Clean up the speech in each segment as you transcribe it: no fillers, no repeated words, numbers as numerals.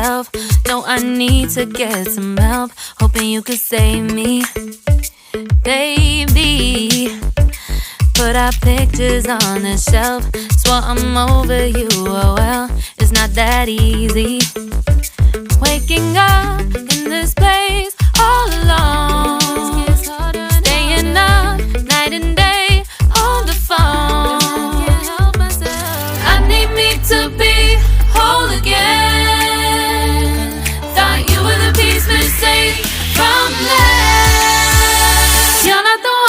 myself. No, I need to get some help. Hoping you could save me, baby. Put our pictures on the shelf. Swore I'm over you, oh well, it's not that easy. Waking up in this place all alone, staying up night and day on the phone. I need me to be whole again. Thought you were the piece missing from left. You're not the one.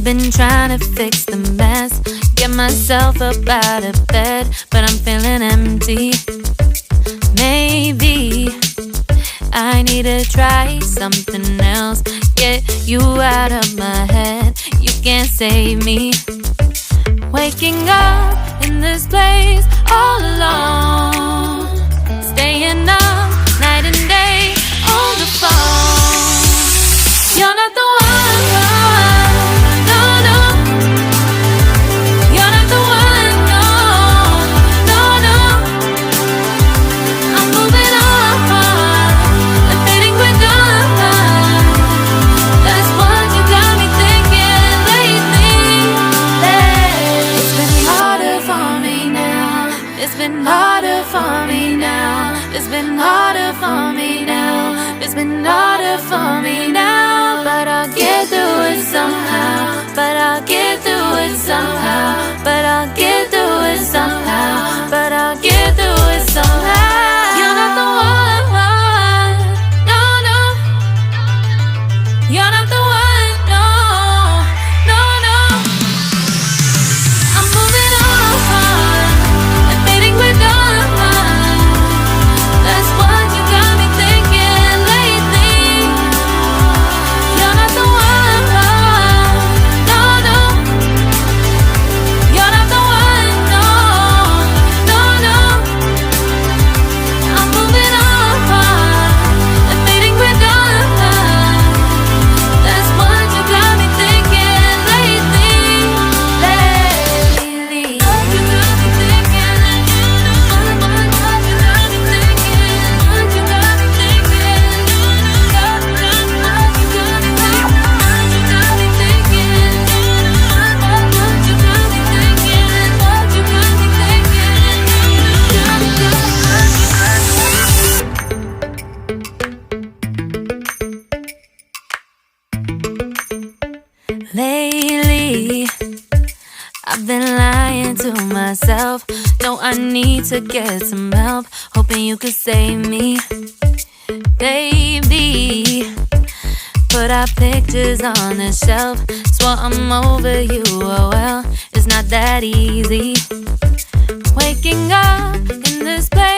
Been trying to fix the mess, get myself up out of bed, but I'm feeling empty. Maybe I need to try something else, get you out of my head. You can't save me. Waking up in this place all alone, staying up night and day on the phone. You're not the one. It's been harder for me now. It's been harder for me now. It's been harder for me now. But I'll get through it somehow. But I'll get through it somehow. But I'll get through it somehow. But I'll get through it somehow. You're not the one. No, no. You're not the one. No, no, no. I'm moving on. Lately, I've been lying to myself. No, I need to get some help. Hoping you could save me, baby. Put our pictures on the shelf. Swore I'm over you, oh well, it's not that easy. Waking up in this place